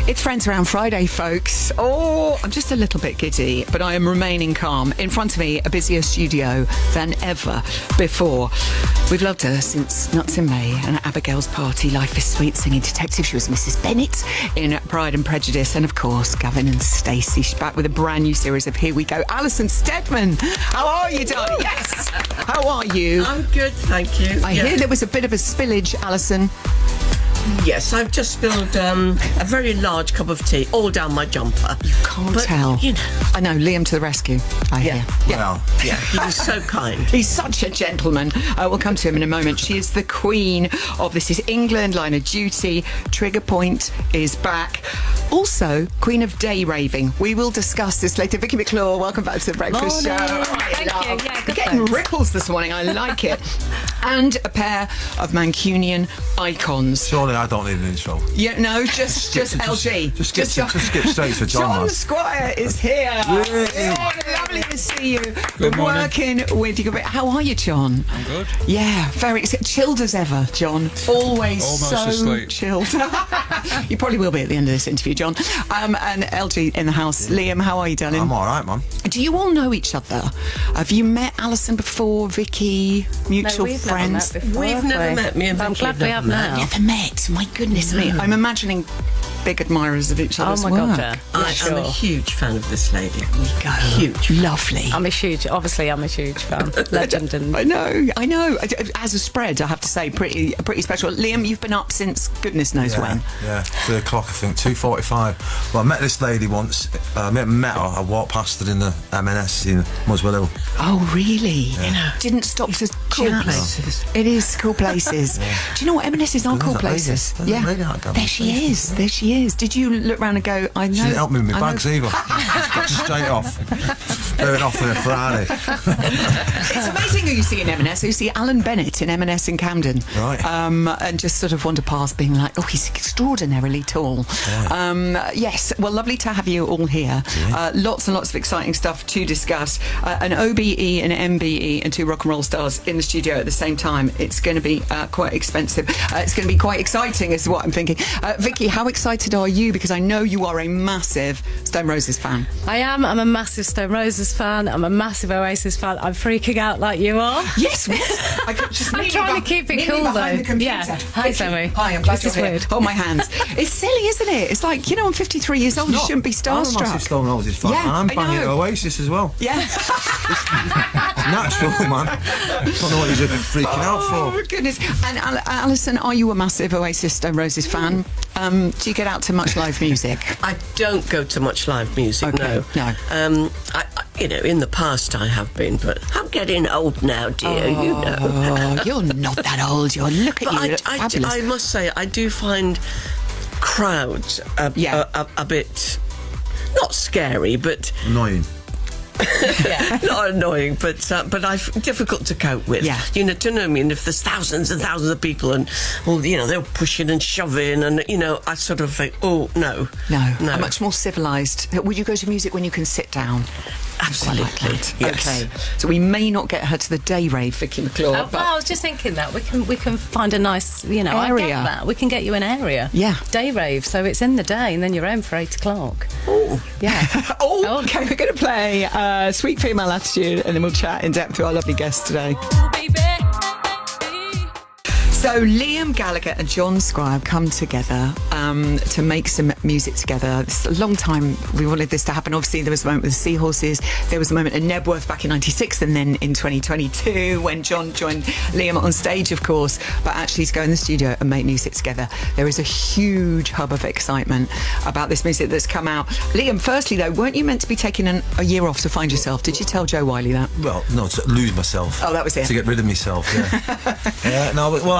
It's Friends Around Friday, folks. Oh, I'm just a little bit giddy, but I am remaining calm. In front of me, a busier studio than ever before. We've loved her since Nuts in May and at Abigail's Party, Life is Sweet, singing detective. She was Mrs. Bennet in Pride and Prejudice. And of course, Gavin and Stacey. She's back with a brand new series of Here We Go. Alison Steadman, how are you, darling? Yes. How are you? I'm good, thank you. I hear there was a bit of a spillage, Alison. Yes, I've just spilled a very large cup of tea all down my jumper. You can't tell. You know. I know, Liam to the rescue, I hear. Well, yeah, he was so kind. He's such a gentleman. We'll come to him in a moment. She is the queen of This Is England, Line of Duty. Trigger Point is back. Also, queen of day raving. We will discuss this later. Vicky Mccure, welcome back to the Breakfast Show. Thank you. Yeah, good. Getting ripples this morning. I like it. And a pair of Mancunian icons. Surely I don't need an intro. Yeah, no, just LG. Just skip straight for John. John Squire is here. Yeah. Lovely to see you. Good morning. Working with you. How are you, John? I'm good. Yeah, very chilled as ever, John. Always Almost so asleep. chilled. You probably will be at the end of this interview, John. And LG in the house. Liam, how are you, darling? I'm all right, man. Do you all know each other? Have you met Alison before? Vicky, mutual we've friends? Never met before, We've never met. Me and I'm Vicky glad we have now. Never met. My goodness me. I'm imagining big admirers of each other's Oh my work. God, yeah. I'm a huge fan of this lady. Go. Huge. Lovely. I'm a huge fan. Legend. And I know. As a spread, I have to say, pretty special. Liam, you've been up since goodness knows when. Yeah, 3 o'clock, I think, 2:45. Well, I met this lady once. I met her. I walked past her in the M&S in Muswell Hill. Oh, really? Yeah. Didn't stop to Cool chat. places. It is cool places. Do you know what M&S are? Cool Isn't that places. lady? Yeah. Isn't that lady? There she is. There she is. Did you look round and go, I know? She didn't help me with my I know. bags either. Straight off. Going off on a Friday. It's amazing who you see in M&S. You see Alan Bennett in M&S in Camden. Right. And just sort of wander past being like, oh, he's extraordinarily tall. Right. Yes, well, lovely to have you all here. Lots and lots of exciting stuff to discuss. An OBE, an MBE and 2 rock and roll stars in the studio at the same time. It's going to be quite expensive. It's going to be quite exciting is what I'm thinking. Vicky, how excited are you? Because I know you are a massive Stone Roses fan. I am. I'm a massive Stone Roses fan. I'm a massive Oasis fan. I'm freaking out like you are. Yes, I could just I'm trying to keep it cool behind though. the computer. Yeah. Hi, Zoe. Hi, I'm glad This you're is here. weird. Hold my hands. It's silly, isn't it? It's like, I'm 53 years old. You shouldn't be I'm a massive starstruck. Stone Roses fan. Yeah, and I'm I banging know. Oasis as well. Yeah. Natural, man. Don't know what you're freaking out Oh, for. goodness. And Alison, are you a massive Oasis Stone Roses fan? Do you get out to much live music? I don't go to much live music, Okay, no. no. In the past I have been, but I'm getting old now, dear, you know. Oh, you're not that old. Look at But you. Look fabulous. I must say, I do find crowds a bit, not scary, but Annoying. not annoying, but difficult to cope with. Yeah. Do you know what I mean? If there's thousands and thousands of people and, they're pushing and shoving and, I sort of think, oh, no. No, I'm much more civilised. Would you go to music when you can sit down? Absolutely. Quite like that. Yes. Okay. So we may not get her to the day rave, Vicky Mccure. Well, I was just thinking that we can find a nice, I Area. get that. We can get you an area. Yeah. Day rave, so it's in the day and then you're home for 8 o'clock. Oh. Yeah. Oh, okay, we're going to play Sweet Female Attitude and then we'll chat in depth with our lovely guest today. So Liam Gallagher and John Squire have come together to make some music together. It's a long time we wanted this to happen. Obviously, there was a moment with the Seahorses. There was a moment in Nebworth back in '96 and then in 2022 when John joined Liam on stage, of course. But actually to go in the studio and make music together. There is a huge hub of excitement about this music that's come out. Liam, firstly, though, weren't you meant to be taking a year off to find yourself? Did you tell Joe Wiley that? Well, no, to lose myself. Oh, that was it. To get rid of myself, yeah.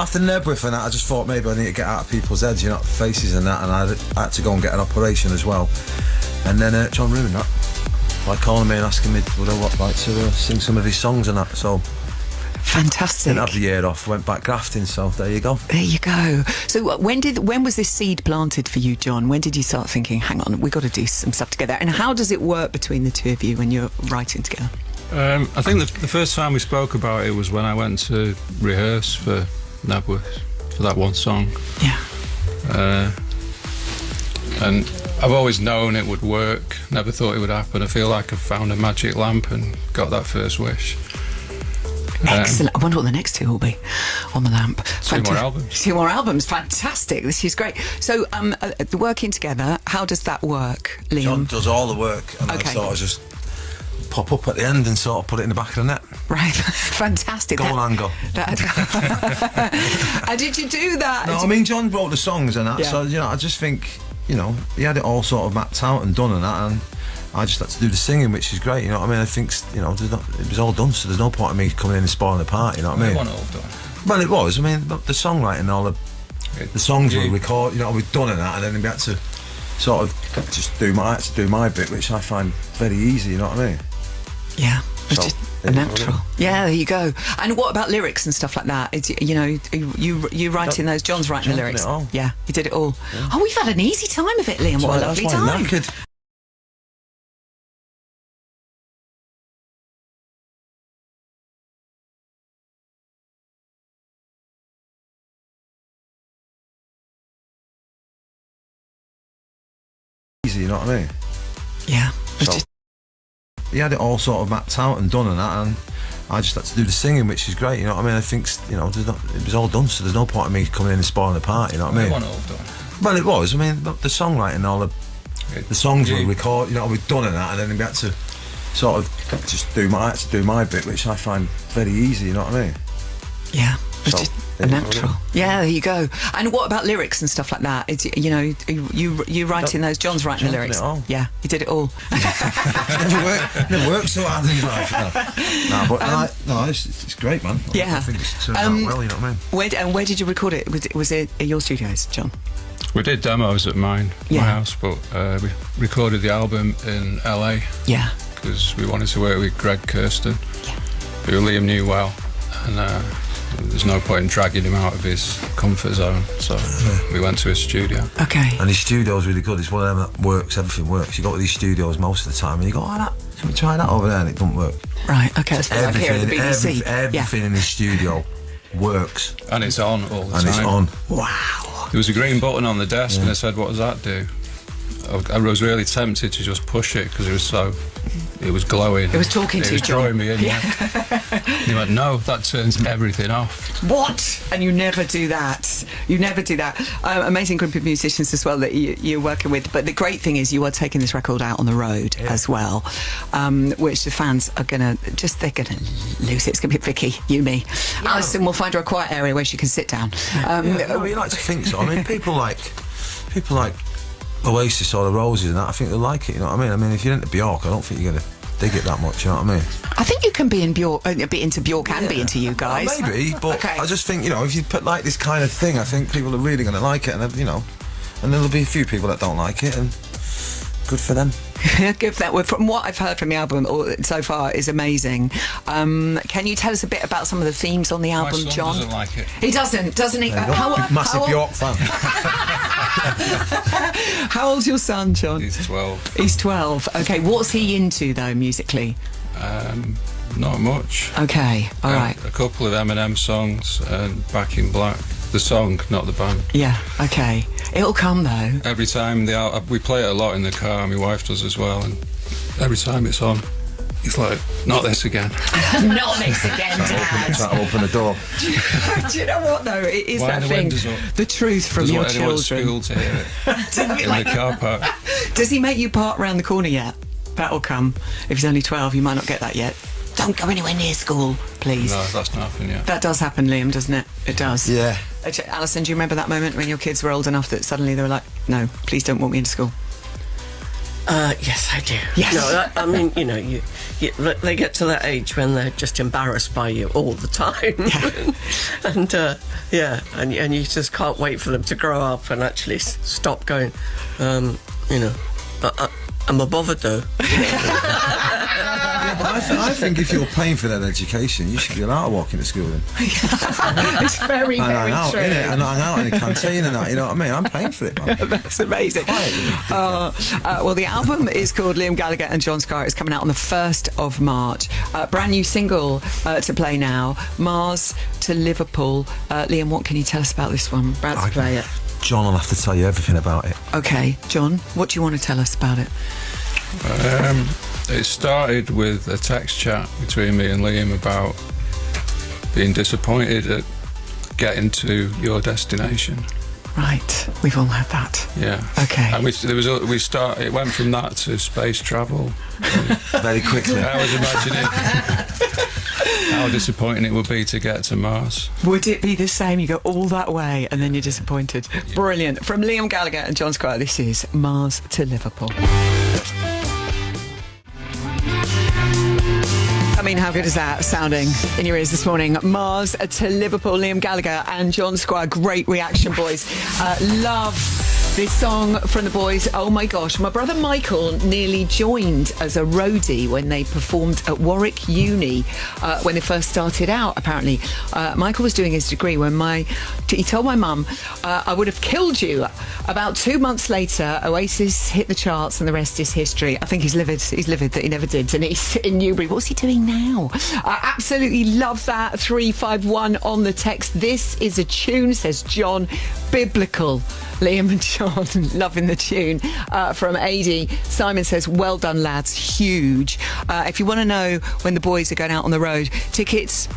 After Nebworth and that, I just thought maybe I need to get out of people's heads, faces and that, and I had to go and get an operation as well. And then John ruined that by calling me and asking me would I like to sing some of his songs and that, so... Fantastic. Didn't have the year off, went back grafting, so there you go. There you go. So when was this seed planted for you, John? When did you start thinking, hang on, we've got to do some stuff together? And how does it work between the two of you when you're writing together? I think the first time we spoke about it was when I went to rehearse for Nebworth for that one song. Yeah. And I've always known it would work, never thought it would happen. I feel like I've found a magic lamp and got that first wish. Excellent. I wonder what the next two will be on the lamp. Two more albums. 2 more albums. Fantastic. This is great. So, working together, how does that work, Liam? John does all the work, and Okay. I sort of just pop up at the end and sort of put it in the back of the net. Right. Fantastic. Goal angle. Did you do that? No, I mean, John wrote the songs and that, Yeah. so, I just think, he had it all sort of mapped out and done and that, and I just had to do the singing, which is great, I mean, I think, it was all done, so there's no point in me coming in and spoiling the part, you know what I mean? It wasn't all done. Well, it was, I mean, the songwriting, all the songs were recorded, we'd done and that, and then we had to sort of just do my bit, which I find very easy, you know what I mean? Yeah. It's So, just there you go, natural. Yeah, there you go. And what about lyrics and stuff like that? It's, you writing those, John's writing the John did lyrics. it all. Yeah, he did it all. Yeah. Oh, we've had an easy time of it, Liam. What a That's lovely why time. I'm knackered. Easy, you know what I mean? Yeah. It's So, just, he had it all sort of mapped out and done and that, and I just had to do the singing, which is great, you know what I mean? I think, it was all done, so there's no point in me coming in and spoiling the part, you know what I It mean? wasn't all done. Well, it was, I mean, the songwriting, all the songs were recorded, we'd done and that, and then we had to sort of just do my bit, which I find very easy, you know what I mean? yeah. It's So, just there you go, natural. Yeah, there you go. And what about lyrics and stuff like that? It's, you writing those, John's writing John the did lyrics. it all. Yeah, he did it all. Never worked so hard in his life. No, but it's great, man. Yeah. I think it's turned out well, you know what I mean? Where did you record it? Was it at your studios, John? We did demos at my Yeah. house, but we recorded the album in LA Yeah. because we wanted to work with Greg Kirsten, who Liam knew well, and there's no point in dragging him out of his comfort zone, so we went to his studio. Okay. And his studio's really good. It's one of them that works, everything works. You go to these studios most of the time and you go, should we try that over there? And it doesn't work. Right. Okay. That's like here at the BBC. Everything in his studio works. And it's on all the And time. it's on. Wow. There was a green button on the desk, and I said, "What does that do?" I was really tempted to just push it because it was glowing. It was talking to you, you, John. drawing me in. Yeah. He went, "No, that turns everything off." What? And you never do that. You never do that. Amazing group of musicians as well that you're working with. But the great thing is you are taking this record out on the road as well, which the fans are they're going to lose it. It's going to be Vicky, you, me. Yeah. Alison will find her a quiet area where she can sit down. We like to think so. I mean, people like Oasis or the Roses and that, I think they'll like it, you know what I mean? I mean, if you're into Bjork, I don't think you're going to dig it that much, you know what I mean? I think you can be in Bjork, a bit into Bjork and be into you guys. Well, maybe, but Okay. I just think, if you put like this kind of thing, I think people are really going to like it, and and there'll be a few people that don't like it, and good for them. Good for that. Well, from what I've heard from the album so far is amazing. Can you tell us a bit about some of the themes on the album, My son John? doesn't like it. He doesn't he? Massive Bjork fan. How old's your son, John? He's 12. He's 12. Okay, what's he into though musically? Not much. Okay, all right. A couple of Eminem songs and Back in Black. The song, not the band. Yeah, okay. It'll come though. Every time we play it a lot in the car, my wife does as well, and every time it's on, he's like, "Not this again." Not this again, Dad. Try to open the door. Do you know what though? It is Wind that the thing. windows up. The truth from Doesn't your want anyone at children. school to hear it in the car park. Does he make you park round the corner yet? That'll come. If he's only 12, you might not get that yet. Don't go anywhere near school, please. No, that's not happening yet. That does happen, Liam, doesn't it? It does. Yeah. Alison, do you remember that moment when your kids were old enough that suddenly they were like, "No, please don't walk me into school"? Yes, I do. Yes. No, I mean, they get to that age when they're just embarrassed by you all the time. Yeah. and you just can't wait for them to grow up and actually stop going, am I bothered though? I think if you're paying for that education, you should be allowed to walk into school then. It's very, And very hang out, true. innit? And hang out in the canteen and that, you know what I mean? I'm paying for it, man. That's amazing. Well, the album is called Liam Gallagher and John Squire. It's coming out on the 1st of March. Brand new single to play now, Mars to Liverpool. Liam, what can you tell us about this one? About to play it. John will have to tell you everything about it. Okay, John, what do you want to tell us about it? It started with a text chat between me and Liam about being disappointed at getting to your destination. Right, we've all had that. Yeah. Okay. And it went from that to space travel. Very quickly. I was imagining how disappointing it would be to get to Mars. Would it be the same? You go all that way and then you're disappointed. Yeah. Brilliant. From Liam Gallagher and John Squire, this is Mars to Liverpool. I mean, how good is that sounding in your ears this morning? Mars to Liverpool, Liam Gallagher and John Squire. Great reaction, boys. Love this song from the boys. Oh my gosh, my brother Michael nearly joined as a roadie when they performed at Warwick Uni when they first started out, apparently. Michael was doing his degree when he told my mum, I would have killed you. About 2 months later, Oasis hit the charts and the rest is history. I think he's livid that he never did. And he's in Newbury. What's he doing now? I absolutely love that. 351 on the text. This is a tune, says John. Biblical. Liam and John loving the tune. From AD, Simon says, well done, lads. Huge. If you want to know when the boys are going out on the road, tickets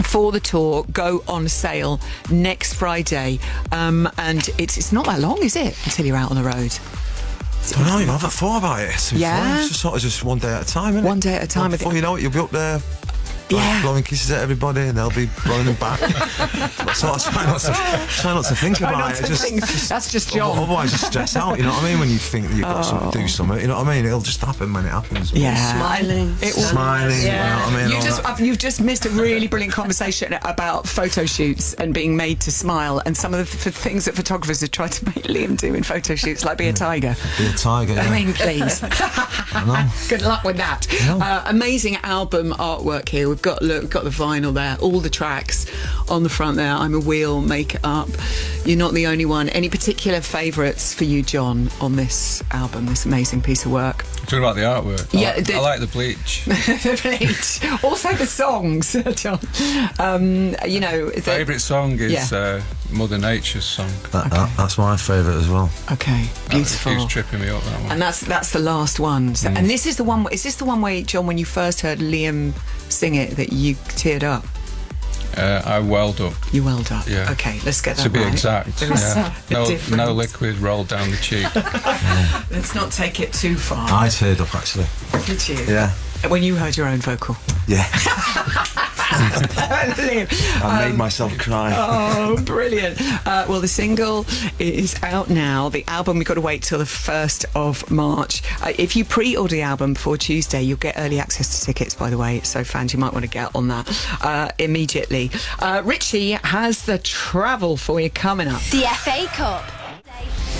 for the tour go on sale next Friday. And it's not that long, is it, until you're out on the road? I don't know, I haven't thought about it. Yeah. It's just sort of just one day at a time, isn't it? One day at a time. Before you know it, you'll be up there. Yeah. Blowing kisses at everybody and they'll be blowing them back. So I try not to think about it. That's just John. Otherwise you stress out, you know what I mean? When you think that you've got something to do something, you know what I mean? It'll just happen when it happens. Yeah. Smiling. Smiling, Yeah. you know what I mean? You've just missed a really brilliant conversation about photo shoots and being made to smile and some of the things that photographers have tried to make Liam do in photo shoots, like be a tiger. Be a tiger, yeah. I mean, please. I know. Good luck with that. Yeah. Amazing album artwork here. We've got the vinyl there, all the tracks on the front there. I'm a Wheel, Make It Up. You're not the only one. Any particular favourites for you, John, on this album, this amazing piece of work? Talking about the artwork. Yeah, I like the bleach. The bleach. Also the songs, John. Favourite song is Mother Nature's song. That's my favourite as well. Okay, beautiful. That keeps tripping me up, that one. And that's the last one. So, and this is the one. Is this the one where, John, when you first heard Liam sing it, that you teared up? I welled up. You welled up. Yeah. Okay, let's get that to be right. exact. Yeah. No liquid rolled down the cheek. Let's not take it too far. I teared up actually. Did you? Yeah. When you heard your own vocal. Yeah. Liam, I made myself cry. Oh, brilliant. Well, the single is out now. The album, we've got to wait till the 1st of March. If you pre-order the album before Tuesday, you'll get early access to tickets, by the way. So fans, you might want to get on that immediately. Richie has the travel for you coming up. The FA Cup.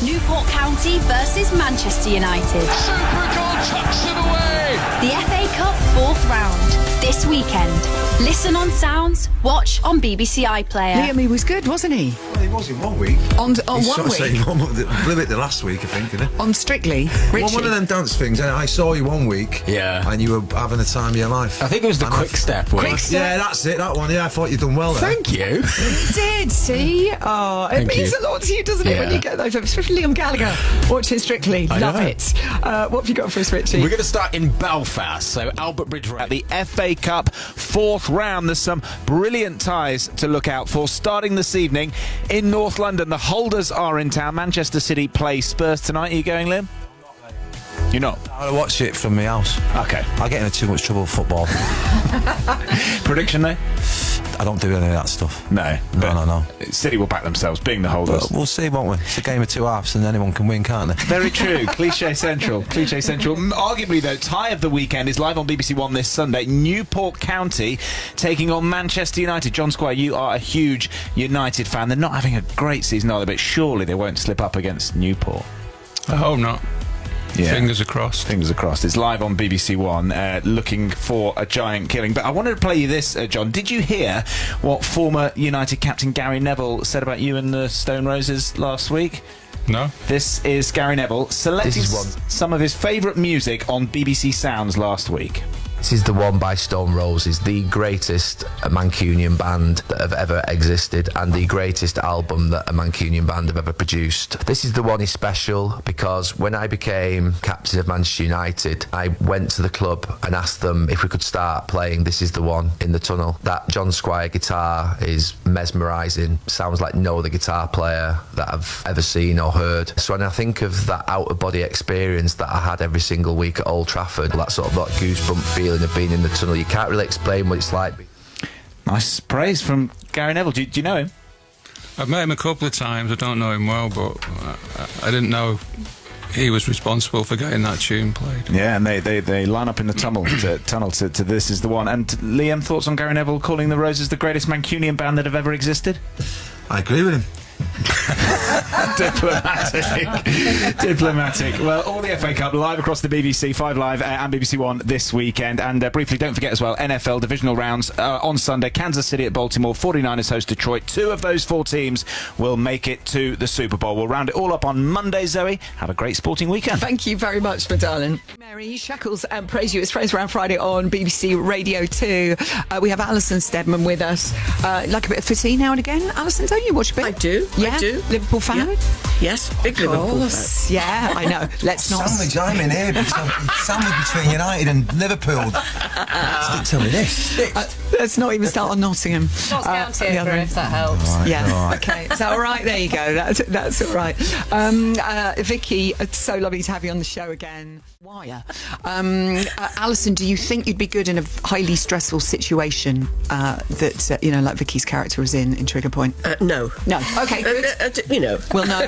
Newport County versus Manchester United. Supergoal tucks it away. The FA Cup 4th round. This weekend. Listen on Sounds, watch on BBC iPlayer. Liam, he was good, wasn't he? Well, he was in 1 week. On He's 1 sort of week? saying blew it the last week, I think, didn't he? On Strictly, Richie. Well, one of them dance things. I saw you 1 week. Yeah. And you were having the time of your life. I think it was the And quick step one. Quick step. Yeah, that's it, that one. Yeah, I thought you'd done well there. Thank you. He did, see? Oh, it Thank means you. a lot to you, doesn't it, when Yeah. you get those, especially Liam Gallagher watching Strictly. Love know. it. What have you got for us, Richie? We're going to start in Belfast, so Albert Bridge Road. At the FA Cup 4th round, there's some brilliant ties to look out for. Starting this evening in North London, the holders are in town. Manchester City play Spurs tonight. Are you going, Liam? You're not? I watch it from my house. Okay. I get into too much trouble with football. Prediction, though? I don't do any of that stuff. No. No. City will back themselves, being the holders. But we'll see, won't we? It's a game of two halves and anyone can win, can't they? Very true. Cliche Central. Cliche Central. Arguably, though, tie of the weekend is live on BBC One this Sunday. Newport County taking on Manchester United. John Squire, you are a huge United fan. They're not having a great season, are they? But surely they won't slip up against Newport. I hope not. Yeah. Fingers crossed. Fingers crossed. It's live on BBC One, looking for a giant killing. But I wanted to play you this, John. Did you hear what former United captain Gary Neville said about you and the Stone Roses last week? No? This is Gary Neville selecting This is one. some of his favourite music on BBC Sounds last week. This is the one by Stone Roses, the greatest Mancunian band that have ever existed and the greatest album that a Mancunian band have ever produced. This is the one is special because when I became captain of Manchester United, I went to the club and asked them if we could start playing This Is The One in the tunnel. That John Squire guitar is mesmerising, sounds like no other guitar player that I've ever seen or heard. So when I think of that out-of-body experience that I had every single week at Old Trafford, that sort of like goosebump feeling of being in the tunnel, you can't really explain what it's like. Nice praise from Gary Neville. Do you know him? I've met him a couple of times. I don't know him well, but I didn't know he was responsible for getting that tune played. Yeah, and they line up in the tunnel to This Is The One. And Liam, thoughts on Gary Neville calling the Roses the greatest Mancunian band that have ever existed? I agree with him. Diplomatic. Well, all the FA Cup live across the BBC, 5 Live and BBC One this weekend. And briefly, don't forget as well, NFL divisional rounds on Sunday. Kansas City at Baltimore, 49ers host Detroit. 2 of those 4 teams will make it to the Super Bowl. We'll round it all up on Monday, Zoe. Have a great sporting weekend. Thank you very much, my darling. Mary Shackles and Praise You. It's Praise Around Friday on BBC Radio 2. We have Alison Steadman with us. Like a bit of footy now and again. Alison, don't you watch a bit? I do. Yeah? I do. Liverpool fan? Yeah. Yes, big Liverpool fan. Yeah, I know. Let's not. Sandwich, I'm in here. Sandwich between United and Liverpool. Stick to me this. Let's not even start on Nottingham. Not County over, if that helps. Right, Yeah. right. Okay. Is that all right? There you go. That's all right. Vicky, it's so lovely to have you on the show again. Wire. Alison, do you think you'd be good in a highly stressful situation that like Vicky's character was in Trigger Point? No. No. Okay. Good. We'll know.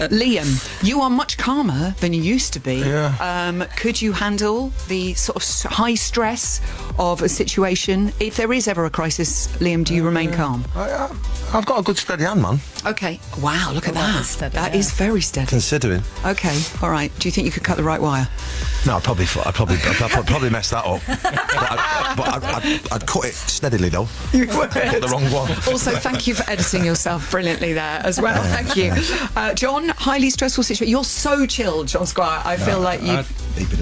Liam, you are much calmer than you used to be. Yeah. Could you handle the sort of high stress of a situation? If there is ever a crisis, Liam, do you remain calm? I've got a good steady hand, man. Okay. Wow, look at that. Steady, That yeah. is very steady. Considering. Okay. All right. Do you think you could cut the right wire? No, I'd probably mess that up. But I'd cut it steadily, though. You would. Hit the wrong one. Also, thank you for editing yourself brilliantly there as well. Thank you. John, highly stressful situation. You're so chilled, John Squire. I feel like you...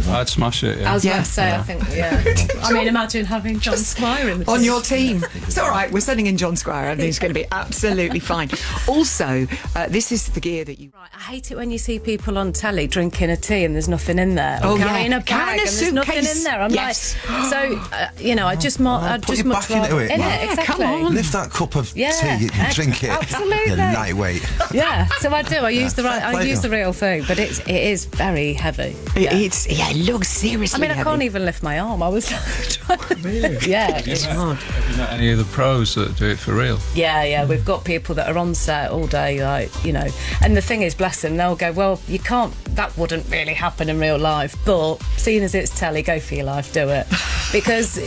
I'd smash it, yeah. I was Yeah. about to say, I think, yeah. I mean, imagine having John Squire in the on team. your team. It's all right. We're sending in John Squire. Everything's going to be absolutely fine. Also, this is the gear that you... Right, I hate it when you see people on telly drinking a tea and there's nothing in there. Oh, Or yeah. carrying a bag Carrying a and there's nothing suitcase. in there. I'm Yes. like, so, I'd just put your much back into rather... it, In man. it, exactly. come on. Lift that cup of Yeah, tea, you drink it. absolutely. You're lightweight. Yeah, so I do. I use the fair play, the real thing, but it is very heavy. Yeah. It looks seriously I mean, I heavy. can't even lift my arm. I was trying to... Really? Yeah, it's hard. Have you met any of the pros that do it for real? Yeah, we've got people that are on set all day, and the thing is, bless them, they'll go, well, you can't, that wouldn't really happen in real life, but seeing as it's telly, go for your life, do it. Because,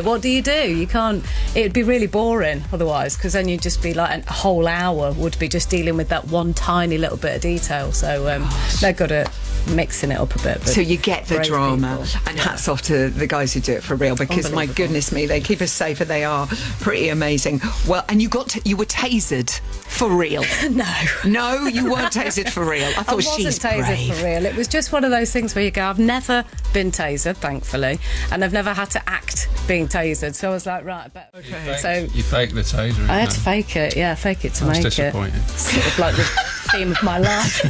what do? You can't, it'd be really boring otherwise, because then you'd just be like, a whole hour would be just dealing with that one tiny little bit of detail, so they're good at mixing it up a bit. So you get the brave drama, people. and hats off to the guys who do it for real, because my goodness me, they keep us safe and they are pretty amazing. Well, and you were tasered for real. No, you weren't tasered for real. I thought I wasn't she's tasered brave. for real. It was just one of those things where you go, I've never been tasered, thankfully, and I've never had to act being tasered. So I was like, right, but so You faked the taser. I had to fake it. Yeah, fake it to That's make disappointing. it. Sort of like the theme of my life.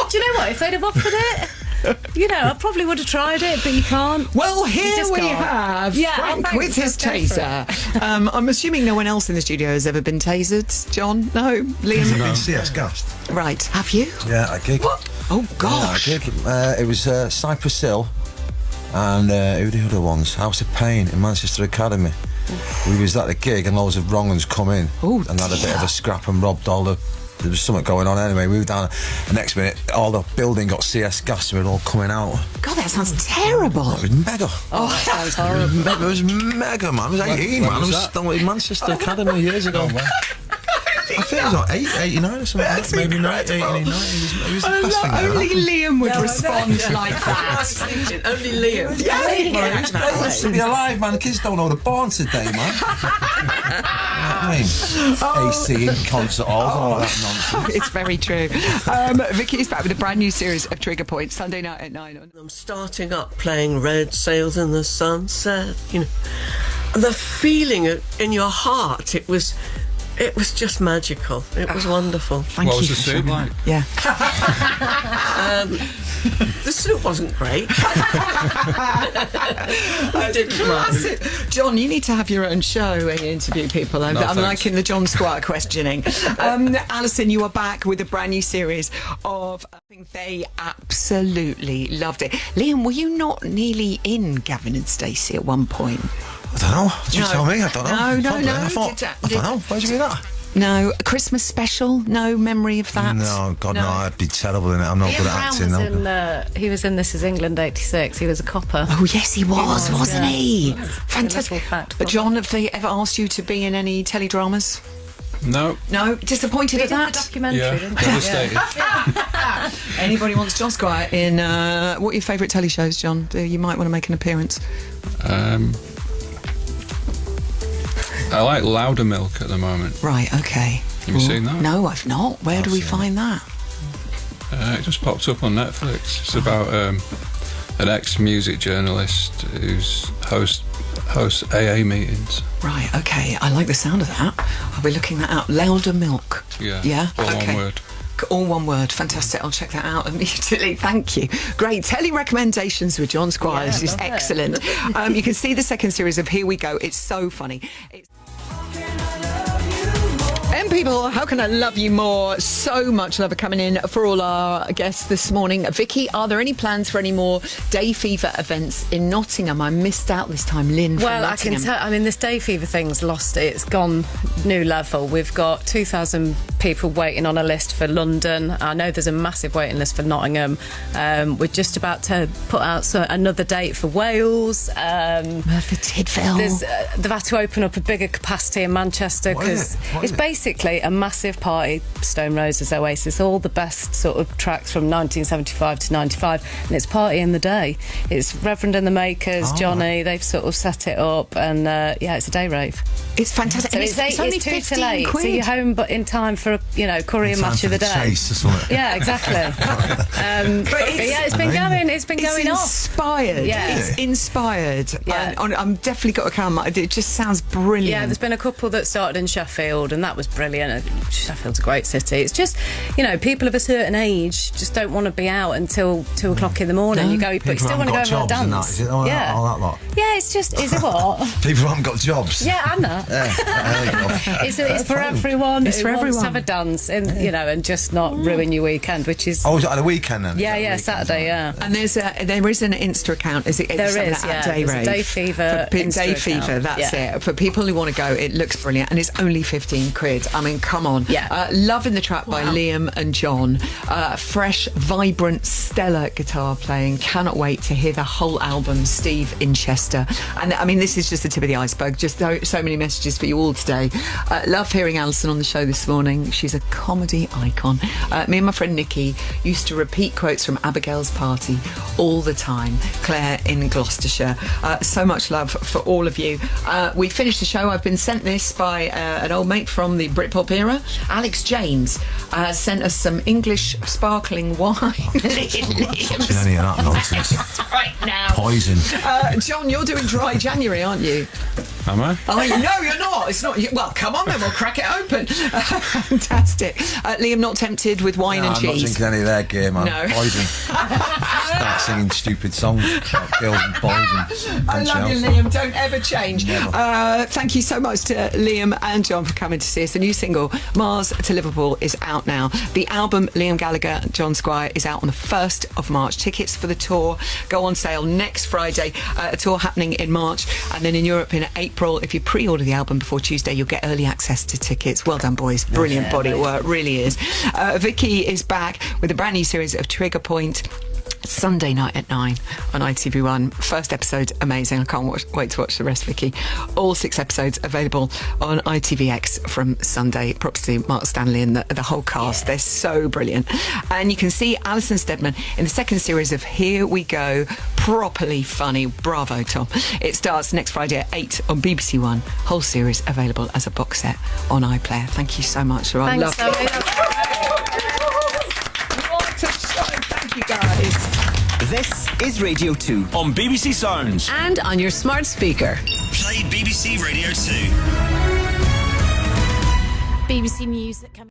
Do you know what? If they'd have offered it, I probably would have tried it, but you can't. Well, here just we can't. have Yeah, Frank thanks, with his let's go for taser. I'm assuming no one else in the studio has ever been tasered. John? No? Liam? I've been CS gassed. Right. Have you? Yeah, I gig. What? Oh, gosh. Yeah, I did. It was Cypress Hill and who were the other ones? House of Pain in Manchester Academy. We was at the gig and loads of wrong uns come in and had a bit of a scrap and robbed all the... There was something going on anyway. We were down. The next minute, all the building got CS gas and we were all coming out. God, that sounds terrible. It was mega. Oh, that sounds horrible. It was mega, man. I was 18, man. I was still in Manchester Academy years ago. I think was like 89 or something. That's maybe incredible. 89. It was the best thing that Only happened. Liam would respond like I that. was thinking, only Liam. Well, to be alive, man. The kids don't know the barn today, man. You know what I mean? AC in concert halls and all that nonsense. It's very true. Vicky is back with a brand new series of Trigger Point Sunday night at 9. I'm starting up playing Red Sails in the Sunset. You know, the feeling in your heart. It was just magical. It was wonderful. Thank What you was the for soup sharing like? that. Yeah. The soup wasn't great. We did Classic. John, you need to have your own show when you interview people. I'm thanks. liking the John Squire questioning. Alison, you are back with a brand new series of... I think they absolutely loved it. Liam, were you not nearly in Gavin and Stacey at one point? I don't know. Did you No. tell me? I don't know. No. Probably. I thought, I don't know. Where'd you get that? No. A Christmas special? No memory of that? No, God, no. I'd be terrible in it. I'm not good at acting. He was in This Is England '86. He was a copper. Oh, yes, he was, wasn't yeah. he? Little Fantastic. fact. But John, have they ever asked you to be in any teledramas? No. No? Disappointed at The that? documentary, Yeah, didn't he? devastated. Anybody wants John Squire in... what are your favourite telly shows, John? You might want to make an appearance. I like Loudermilk at the moment. Right, okay. Have you seen that? No, I've not. Where do we find that? It just popped up on Netflix. It's about an ex-music journalist who's hosts AA meetings. Right, okay. I like the sound of that. I'll be looking that up. Loudermilk. Yeah. Yeah? All okay. one word. All one word. Fantastic. I'll check that out immediately. Thank you. Great. Telly recommendations with John Squire. This is love it. excellent. You can see the second series of Here We Go. It's so funny. And people, how can I love you more? So much love coming in for all our guests this morning. Vicky, are there any plans for any more Day Fever events in Nottingham? I missed out this time, Lynn. Well, from I can Nottingham. tell. I mean, this Day Fever thing's lost it. It's gone new level. We've got 2,000 people waiting on a list for London. I know there's a massive waiting list for Nottingham. We're just about to put out another date for Wales. For Tidville. They've had to open up a bigger capacity in Manchester because it's basically a massive party. Stone Roses, Oasis, all the best sort of tracks from 1975 to 95, and it's party in the day. It's Reverend and the Makers, Johnny. They've sort of set it up, and it's a day rave. It's fantastic. So And it's only 2 to 15 late, quid. so you're home but in time for a courier match of the day. Chase or something. Yeah, exactly. But it's been going. It's been going off. Inspired. Yeah. It's inspired. Yeah. And I'm definitely got to come. It just sounds brilliant. Yeah, there's been a couple that started in Sheffield, and that was brilliant. Sheffield's a great city. It's just, people of a certain age just don't want to be out until 2 o'clock in the morning. No. You go, but you People still want haven't to go got over a jobs and dance. that, is it? All that lot. Yeah, it's just, is it what? People who haven't got jobs. Yeah, Anna. There you go. It's for everyone. It's who for wants everyone. to have a dance, and just not ruin your weekend, which is. Oh, is it at the weekend then? Yeah, Saturday, yeah. And there is an Insta account. Is it? There something is, like yeah. Day There's a Rave. Day Fever For Insta Day account. Fever. That's Yeah. it. For people who want to go, it looks brilliant, and it's only 15 quid. I mean, come on. Yeah. Loving the track by Liam and John. Fresh, vibrant, stellar guitar playing. Cannot wait to hear the whole album. Steve Inchester. And I mean, this is just the tip of the iceberg. Just so many messages for you all today. Love hearing Alison on the show this morning. She's a comedy icon. Me and my friend Nikki used to repeat quotes from Abigail's Party all the time. Claire in Gloucestershire. So much love for all of you. We finished the show. I've been sent this by an old mate from the Britpop era. Alex James sent us some English sparkling wine. Watching any of that nonsense. Right now. Poison. John, you're doing dry January, aren't you? Am I? Oh, no, you're not. It's not. Well, come on then, we'll crack it open. Fantastic. Liam, not tempted with wine and I'm not cheese? drinking any of their gear, man. No. Poison. Start singing stupid songs about girls and boys and I love you, Liam. Don't ever change. Thank you so much to Liam and John for coming to see us. The new single, Mars to Liverpool, is out now. The album, Liam Gallagher John Squire, is out on the 1st of March. Tickets for the tour go on sale next Friday. A tour happening in March, and then in Europe in April. If you pre-order the album before Tuesday, you'll get early access to tickets. Well done, boys. Brilliant body of work. Really is. Vicky is back with a brand new series of Trigger Point. Sunday night at 9 on ITV1. First episode, amazing. I can't wait to watch the rest, Vicky. All 6 episodes available on ITVX from Sunday. Props to Mark Stanley and the whole cast. They're so brilliant. And you can see Alison Steadman in the second series of Here We Go. Properly funny. Bravo, Tom. It starts next Friday at 8 on BBC One. Whole series available as a box set on iPlayer. Thank you so much. I love Zoe. What a show. Thank you, guys. This is Radio 2 on BBC Sounds. And on your smart speaker. Play BBC Radio 2. BBC Music.